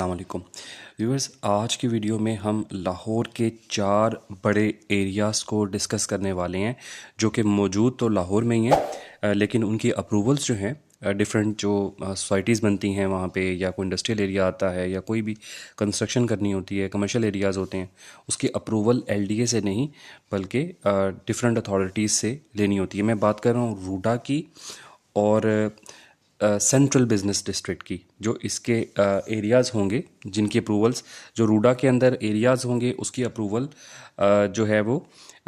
अस्सलाम वालेकुम व्यूअर्स। आज की वीडियो में हम लाहौर के 4 बड़े एरियाज़ को डिस्कस करने वाले हैं जो कि मौजूद तो लाहौर में ही हैं, लेकिन उनकी अप्रूवल्स जो हैं डिफरेंट जो सोसाइटीज़ बनती हैं वहाँ पे, या कोई इंडस्ट्रियल एरिया आता है या कोई भी कंस्ट्रक्शन करनी होती है, कमर्शियल एरियाज़ होते हैं, उसकी अप्रूवल एलडीए से नहीं बल्कि डिफरेंट अथॉरिटीज़ से लेनी होती है। मैं बात कर रहा हूँ रूडा की और सेंट्रल बिजनेस डिस्ट्रिक्ट की। जो इसके एरियाज़ होंगे जिनकी अप्रूवल्स, जो रूडा के अंदर एरियाज़ होंगे उसकी अप्रूवल जो है वो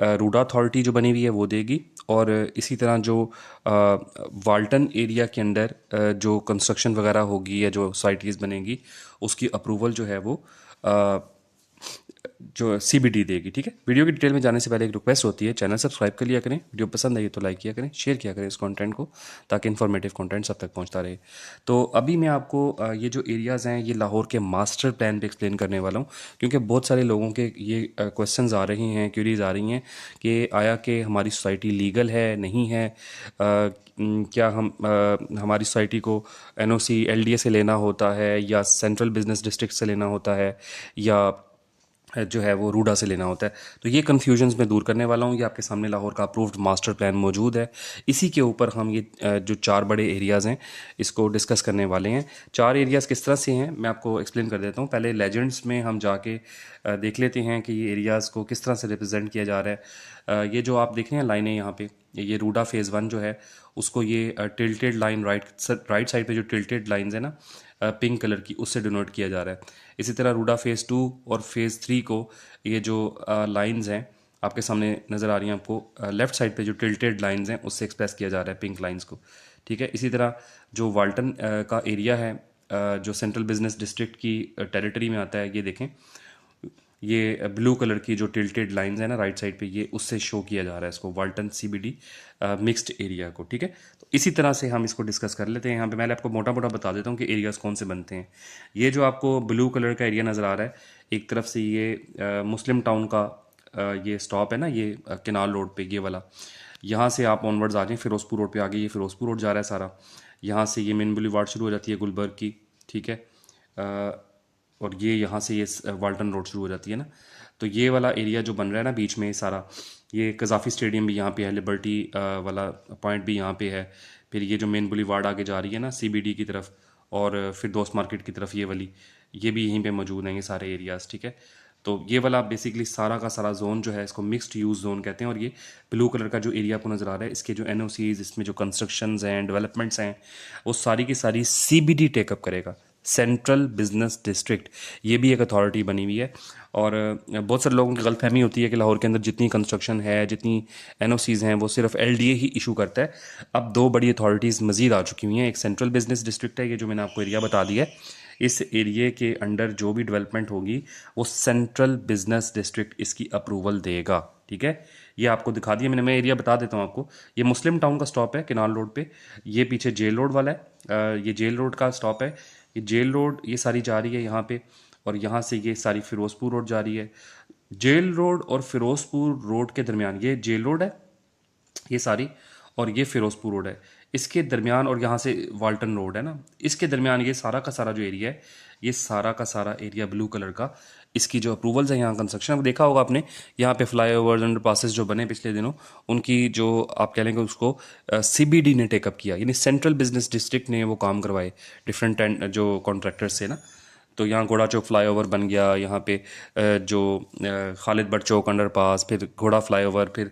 रूडा अथॉरिटी जो बनी हुई है वो देगी। और इसी तरह जो वाल्टन एरिया के अंदर जो कंस्ट्रक्शन वगैरह होगी या जो साइटीज़ बनेंगी उसकी अप्रूवल जो है वो जो सीबीडी देगी। ठीक है, वीडियो की डिटेल में जाने से पहले एक रिक्वेस्ट होती है, चैनल सब्सक्राइब कर लिया करें, वीडियो पसंद आई तो लाइक किया करें, शेयर किया करें इस कंटेंट को, ताकि इन्फॉर्मेटिव कंटेंट सब तक पहुंचता रहे। तो अभी मैं आपको ये जो एरियाज़ हैं ये लाहौर के मास्टर प्लान पे एक्सप्लेन करने वाला हूँ, क्योंकि बहुत सारे लोगों के ये क्वेश्चंस आ रही हैं, क्यूरीज आ रही हैं कि आया कि हमारी सोसाइटी लीगल है नहीं है, क्या हम हमारी सोसाइटी को एनओसी एलडीए से लेना होता है या सेंट्रल बिजनेस डिस्ट्रिक्ट से लेना होता है या जो है वो रूडा से लेना होता है। तो ये कन्फ्यूजन्स मैं दूर करने वाला हूँ। ये आपके सामने लाहौर का अप्रूव्ड मास्टर प्लान मौजूद है, इसी के ऊपर हम ये जो 4 बड़े एरियाज़ हैं इसको डिस्कस करने वाले हैं। 4 एरियाज़ किस तरह से हैं मैं आपको एक्सप्लेन कर देता हूँ। पहले लेजेंड्स में हम जाके देख लेते हैं कि ये एरियाज़ को किस तरह से रिप्रेजेंट किया जा रहा है। ये जो आप देख रहे हैं लाइनें यहाँ पे, ये रूडा फेज़ 1 जो है उसको ये टिल्टेड लाइन राइट साइड पे जो टिल्टेड लाइंस है ना पिंक कलर की, उससे डिनोट किया जा रहा है। इसी तरह रूडा फेज़ 2 और फेज़ 3 को ये जो लाइंस हैं आपके सामने नज़र आ रही हैं, आपको लेफ़्ट साइड पे जो टिल्टेड लाइंस हैं उससे एक्सप्रेस किया जा रहा है पिंक लाइंस को। ठीक है, इसी तरह जो वाल्टन का एरिया है जो सेंट्रल बिजनेस डिस्ट्रिक्ट की टेरिटरी में आता है, ये देखें, ये ब्लू कलर की जो टिल्टेड लाइंस है ना राइट साइड पे, ये उससे शो किया जा रहा है इसको वाल्टन सीबीडी मिक्स्ड एरिया को। ठीक है, तो इसी तरह से हम इसको डिस्कस कर लेते हैं। यहाँ पे मैं आपको मोटा मोटा बता देता हूँ कि एरियाज़ कौन से बनते हैं। ये जो आपको ब्लू कलर का एरिया नज़र आ रहा है, एक तरफ से ये मुस्लिम टाउन का ये स्टॉप है ना, ये केनाल रोड पे ये वाला, यहाँ से आप ऑनवर्ड्स आ जाएँ फिरोजपुर रोड पे, आगे ये फिरोजपुर रोड जा रहा है सारा। यहाँ से ये मेन बुलेवार्ड शुरू हो जाती है गुलबर्ग की। ठीक है, और ये यहाँ से ये वाल्टन रोड शुरू हो जाती है ना। तो ये वाला एरिया जो बन रहा है ना बीच में सारा, ये कजाफी स्टेडियम भी यहाँ पे है, लिबर्टी वाला पॉइंट भी यहाँ पे है, फिर ये जो मेन बुलेवार्ड आगे जा रही है ना सीबीडी की तरफ, और फिर दोस्त मार्केट की तरफ ये वाली, ये भी यहीं पे मौजूद हैं ये सारे एरियाज़। ठीक है, तो ये वाला बेसिकली सारा का सारा जोन जो है इसको मिक्स्ड यूज़ जोन कहते हैं। और ये ब्लू कलर का जो एरिया आपको नज़र आ रहा है, इसके जो एनओसीज, इसमें जो कंस्ट्रक्शंस हैं, डेवलपमेंट्स हैं, वो सारी की सारी सीबीडी टेकअप करेगा, सेंट्रल बिजनेस डिस्ट्रिक्ट। ये भी एक अथॉरिटी बनी हुई है। और बहुत सारे लोगों की गलतफहमी होती है कि लाहौर के अंदर जितनी कंस्ट्रक्शन है, जितनी एनओसीज़ हैं, वो सिर्फ एलडीए ही इशू करता है। अब 2 बड़ी अथॉरिटीज़ मजीद आ चुकी हुई हैं। एक सेंट्रल बिजनेस डिस्ट्रिक्ट है, ये जो मैंने आपको एरिया बता दिया है, इस एरिए के अंडर जो भी डेवलपमेंट होगी वो सेंट्रल बिजनेस डिस्ट्रिक्ट इसकी अप्रूवल देगा। ठीक है, ये आपको दिखा दिया मैंने, मैं एरिया बता देता हूँ आपको। ये मुस्लिम टाउन का स्टॉप है केनाल रोड पे, ये पीछे जेल रोड वाला है, ये जेल रोड का स्टॉप है। ये जेल रोड ये सारी जा रही है यहाँ पे, और यहाँ से ये सारी फिरोजपुर रोड जा रही है। जेल रोड और फिरोजपुर रोड के दरमियान ये जेल रोड है ये सारी, और ये फिरोजपुर रोड है इसके दरमियान, और यहाँ से वाल्टन रोड है ना, इसके दरमियान ये सारा का सारा जो एरिया है, ये सारा का सारा एरिया ब्लू कलर का, इसकी जो अप्रूवल्स है यहाँ कंस्ट्रक्शन देखा होगा आपने, यहाँ पे फ्लाईओवर्स अंडर पासेस जो बने पिछले दिनों, उनकी जो आप कह लेंगे उसको सीबीडी ने टेकअप किया, यानी सेंट्रल बिजनेस डिस्ट्रिक्ट ने वो काम करवाए डिफरेंट जो कॉन्ट्रैक्टर्स से ना। तो यहाँ घोड़ा चौक फ्लाईओवर बन गया, यहाँ पे जो Khalid but Chowk under pass, फिर घोड़ा फ्लाईओवर, फिर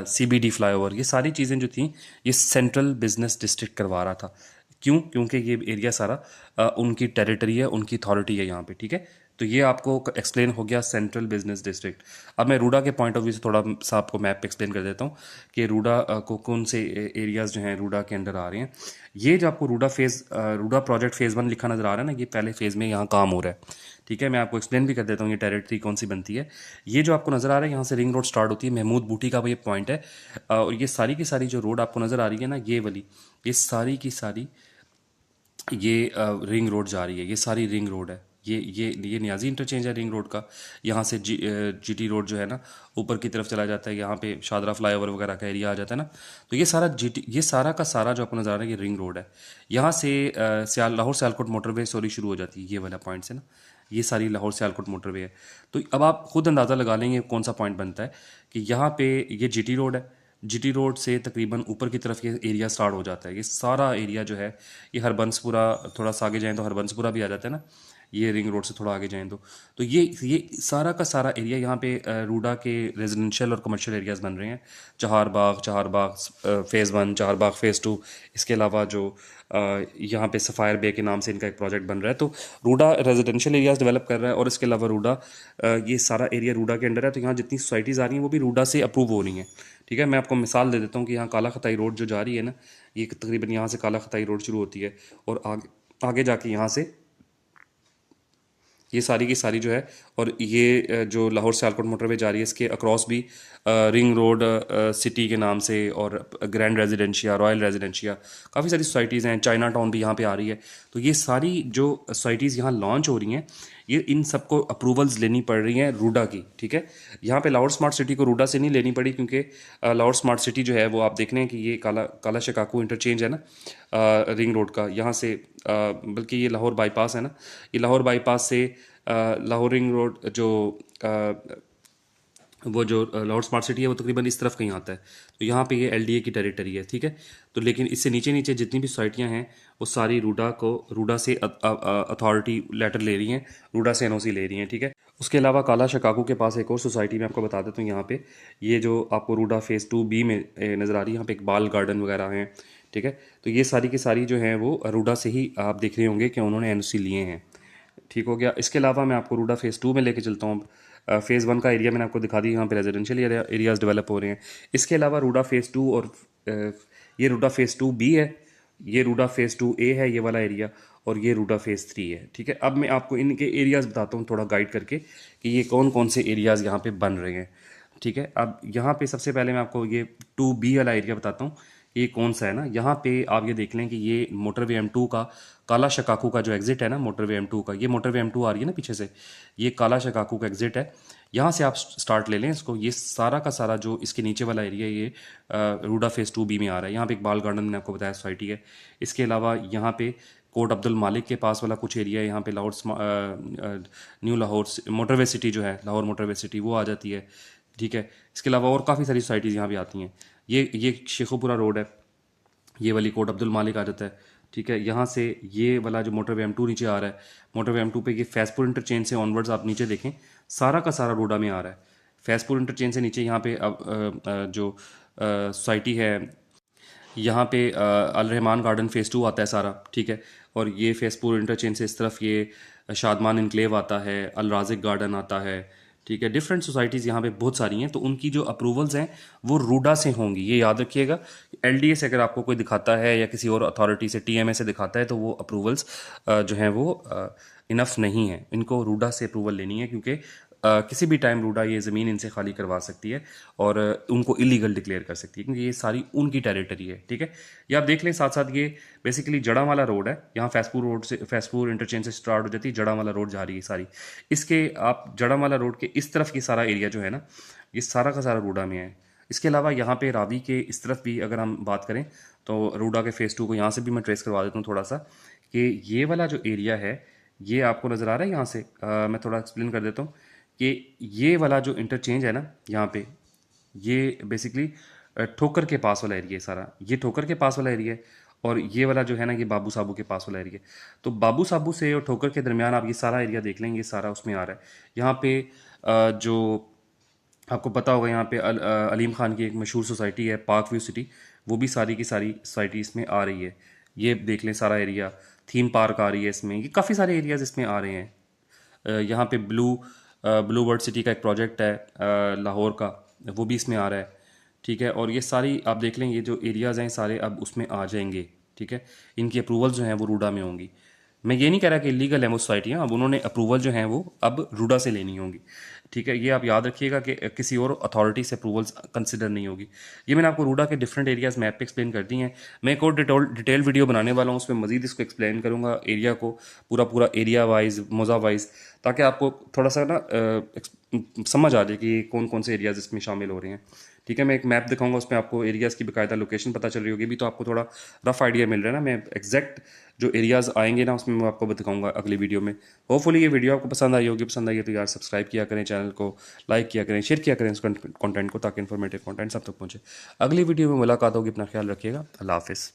सीबीडी फ्लाईओवर, ये सारी चीज़ें जो थी ये सेंट्रल बिजनेस डिस्ट्रिक्ट करवा रहा था। क्यों? क्योंकि ये एरिया सारा उनकी टेरिटरी है, उनकी अथॉरिटी है यहाँ पे। ठीक है, तो ये आपको एक्सप्लेन हो गया सेंट्रल बिजनेस डिस्ट्रिक्ट। अब मैं रूडा के पॉइंट ऑफ व्यू से थोड़ा सा आपको मैप एक्सप्लेन कर देता हूँ कि रूडा को कौन से एरियाज़ जो हैं रूडा के अंडर आ रहे हैं। ये जो आपको रूडा प्रोजेक्ट फेज़ 1 लिखा नज़र आ रहा है ना, ये पहले फेज़ में यहाँ काम हो रहा है। ठीक है, मैं आपको एक्सप्लेन भी कर देता हूँ ये टेरिटरी कौन सी बनती है। ये जो आपको नज़र आ रहा है यहाँ से रिंग रोड स्टार्ट होती है, महमूद बूटी का ये पॉइंट है, और ये सारी की सारी जो रोड आपको नज़र आ रही है ना, ये वाली, ये सारी की सारी ये रिंग रोड जा रही है, ये सारी रिंग रोड है, ये नियाजी इंटरचेंज है रिंग रोड का। यहाँ से जीटी रोड जो है ना ऊपर की तरफ चला जाता है, यहाँ पे शादरा फ्लाईओवर वगैरह का एरिया आ जाता है ना। तो ये सारा का सारा जो आपको नज़र आ रहा है ये रिंग रोड है। यहाँ से लाहौर सियालकोट मोटरवे सॉरी शुरू हो जाती है, ये वाला पॉइंट से ना, ये सारी लाहौर सियालकोट मोटरवे है। तो अब आप खुद अंदाज़ा लगा लेंगे कौन सा पॉइंट बनता है कि यहाँ पे ये जीटी रोड है, जीटी रोड से तकरीबन ऊपर की तरफ ये एरिया स्टार्ट हो जाता है। ये सारा एरिया जो है ये हरबंसपुरा, थोड़ा सा आगे जाएँ तो हरबंसपुरा भी आ जाता है ना, ये रिंग रोड से थोड़ा आगे जाएँ तो ये सारा का सारा एरिया यहाँ पे रूडा के रेजिडेंशियल और कमर्शियल एरियाज़ बन रहे हैं। चहारबाग फ़ेज़ 1, चहारबाग फ़ेज़ 2, इसके अलावा जो यहाँ पे सफ़ायर बे के नाम से इनका एक प्रोजेक्ट बन रहा है। तो रूडा रेजिडेंशियल एरियाज़ डेवलप कर रहा है, और इसके अलावा रूडा ये सारा एरिया रूडा के अंडर है। तो यहाँ जितनी सोसाइटीज़ आ रही हैं वो भी रूडा से अप्रूव हो रही हैं। ठीक है, मैं आपको मिसाल दे देता हूँ कि यहाँ काला खताई रोड जो जा रही है ना, ये तकरीबन यहाँ से काला खताई रोड शुरू होती है और आगे आगे जाके यहाँ से ये सारी की सारी जो है, और ये जो लाहौर सियालकोट मोटरवे जा रही है इसके अक्रॉस भी रिंग रोड सिटी के नाम से और ग्रैंड रेजिडेंशिया, रॉयल रेजिडेंशिया, काफ़ी सारी सोसाइटीज़ हैं। चाइना टाउन भी यहाँ पे आ रही है। तो ये सारी जो सोसाइटीज़ यहाँ लॉन्च हो रही हैं, ये इन सबको अप्रूवल्स लेनी पड़ रही हैं रूडा की। ठीक है, यहाँ पे लाहौर स्मार्ट सिटी को रूडा से नहीं लेनी पड़ी, क्योंकि लाहौर स्मार्ट सिटी जो है वो आप देख रहे हैं कि ये काला शिकागो इंटरचेंज है ना रिंग रोड का, यहाँ से बल्कि ये लाहौर बाईपास है ना, ये लाहौर बाईपास से लाहौर रिंग रोड जो वो जो लाहौर स्मार्ट सिटी है वो तकरीबन इस तरफ कहीं आता है। तो यहाँ पे ये एलडीए की टेरिटरी है। ठीक है, तो लेकिन इससे नीचे नीचे जितनी भी सोसाइटियाँ हैं वो सारी रूडा से अथॉरिटी लेटर ले रही हैं, रूडा से एनओसी ले रही हैं। ठीक है, उसके अलावा काला शिकागो के पास एक और सोसाइटी मैं आपको बता देता हूँ। यहाँ पे ये जो आपको रूडा फ़ेज़ 2B में नज़र आ रही है, यहाँ पे एक बाल गार्डन वगैरह हैं। ठीक है, तो ये सारी की सारी जो हैं वो रूडा से ही आप देख रहे होंगे कि उन्होंने एनओसी लिए हैं। ठीक हो गया। इसके अलावा मैं आपको रूडा फ़ेज़ 2 में लेके चलता हूँ। फ़ेज़ 1 का एरिया मैंने आपको दिखा दी, यहाँ पे रेजिडेंशियल एरियाज़ डेवलप हो रहे हैं। इसके अलावा रूडा फ़ेज़ 2 और ये रूडा फ़ेज़ 2B है, ये रूडा फ़ेज़ 2A है ये वाला एरिया, और ये रूडा फ़ेज़ 3 है। ठीक है, अब मैं आपको इनके एरियाज़ बताता हूँ थोड़ा गाइड करके कि ये कौन कौन से एरियाज़ यहाँ पे बन रहे हैं। ठीक है, अब यहाँ पे सबसे पहले मैं आपको ये 2B वाला एरिया बताता हूँ, ये कौन सा है ना। यहाँ पे आप ये देख लें कि ये मोटरवे M2 का काला शिकागो का जो एग्ज़िट है ना, मोटरवे M2 का, ये मोटरवे M2 आ रही है ना पीछे से, ये काला शिकागो का एग्ज़िट है। यहाँ से आप स्टार्ट ले लें इसको, ये सारा का सारा जो इसके नीचे वाला एरिया ये रूडा फ़ेज़ 2B में आ रहा है। यहाँ पे एक बाल गार्डन मैंने आपको बताया सोसाइटी है। इसके अलावा यहाँ पे कोट अब्दुल मालिक के पास वाला कुछ एरिया है, यहाँ पे न्यू लाहौर मोटरवे सिटी जो है, लाहौर मोटरवे सिटी वो आ जाती है। ठीक है, इसके अलावा और काफ़ी सारी सोसाइटीज़ यहाँ भी आती हैं। ये शेखुपुरा रोड है, ये वाली कोट अब्दुल मालिक आ जाता है। ठीक है, यहाँ से ये वाला जो मोटरवे M2 नीचे आ रहा है, मोटरवे M2 पे ये फैज़पुर इंटरचेंज से ऑनवर्ड्स आप नीचे देखें, सारा का सारा रूडा में आ रहा है। फैज़पुर इंटरचेंज से नीचे यहाँ पे अब जो सोसाइटी है, यहाँ पे अल रहमान गार्डन फ़ेज़ 2 आता है सारा। ठीक है, और ये फैज़पुर इंटरचेंज से इस तरफ ये शादमान इनक्लेव आता है, अल राज़िक गार्डन आता है। ठीक है, डिफरेंट सोसाइटीज़ यहाँ पे बहुत सारी हैं, तो उनकी जो अप्रूवल्स हैं वो रूडा से होंगी, ये याद रखिएगा। एलडीए से अगर आपको कोई दिखाता है या किसी और अथॉरिटी से, टीएमए से दिखाता है, तो वो अप्रूवल्स जो हैं वो इनफ नहीं है, इनको रूडा से अप्रूवल लेनी है, क्योंकि किसी भी टाइम रूडा ये ज़मीन इनसे खाली करवा सकती है और उनको इलीगल डिक्लेयर कर सकती है, क्योंकि ये सारी उनकी टेरिटरी है। ठीक है, ये आप देख लें साथ साथ, ये बेसिकली जड़ावाला रोड है। यहाँ फैज़पुर इंटरचेंज से स्टार्ट हो जाती है, जड़ावाला रोड जा रही है सारी। इसके आप जड़ावाला रोड के इस तरफ की सारा एरिया जो है ना, ये सारा का सारा रूडा में है। इसके अलावा यहाँ पे रावी के इस तरफ भी अगर हम बात करें तो रूडा के फ़ेज़ 2 को यहाँ से भी मैं ट्रेस करवा देता हूँ थोड़ा सा, कि ये वाला जो एरिया है ये आपको नज़र आ रहा है यहाँ से। मैं थोड़ा एक्सप्लेन कर देता हूँ कि ये वाला जो इंटरचेंज है ना यहाँ पे, ये बेसिकली ठोकर के पास वाला एरिया है सारा, ये ठोकर के पास वाला एरिया है, और ये वाला जो है ना ये बाबू साबू के पास वाला एरिया है। तो बाबू साबू से और ठोकर के दरमियान आप ये सारा एरिया देख लेंगे, सारा उसमें आ रहा है। यहाँ पे जो आपको पता होगा, यहाँ पे अलीम खान की एक मशहूर सोसाइटी है पार्क व्यू सिटी, वो भी सारी की सारी सोसाइटी इसमें आ रही है। ये देख लें सारा एरिया, थीम पार्क आ रही है इसमें, ये काफ़ी सारे एरियाज़ इसमें आ रहे हैं। यहाँ पे ब्लू वर्ल्ड सिटी का एक प्रोजेक्ट है लाहौर का, वो भी इसमें आ रहा है। ठीक है, और ये सारी आप देख लें, ये जो एरियाज़ हैं सारे अब उसमें आ जाएंगे। ठीक है, इनकी अप्रूवल जो हैं वो रूडा में होंगी। मैं ये नहीं कह रहा कि इलीगल है वो सोसाइटियाँ, अब उन्होंने अप्रूवल जो है वो अब रूडा से लेनी होंगी। ठीक है, ये आप याद रखिएगा कि किसी और अथॉरिटी से अप्रूवल्स कंसिडर नहीं होगी। ये मैंने आपको रूडा के डिफरेंट एरियाज़ मैप पे एक्सप्लेन कर दी हैं। मैं एक और डिटेल वीडियो बनाने वाला हूँ, उसमें मजीद इसको एक्सप्लेन करूँगा एरिया को, पूरा पूरा एरिया वाइज, मोज़ा वाइज, ताकि आपको थोड़ा सा ना समझ आ जाए कि कौन कौन से एरियाज़ इसमें शामिल हो रहे हैं। ठीक है, मैं एक मैप दिखाऊंगा, उसमें आपको एरियाज़ की बाकायदा लोकेशन पता चल रही होगी। भी तो आपको थोड़ा रफ आइडिया मिल रहा है ना, मैं एग्जैक्ट जो एरियाज़ आएंगे ना उसमें मैं आपको दिखाऊंगा अगली वीडियो में। होपफुली ये वीडियो आपको पसंद आई होगी, पसंद आई है तो यार सब्सक्राइब किया करें चैनल को, लाइक किया करें, शेयर किया करें इस कंटेंट को, ताकि इन्फॉर्मेटिव कंटेंट सब तक पहुंचे। अगली वीडियो में मुलाकात होगी, अपना ख्याल रखिएगा, अल्लाह हाफिज़।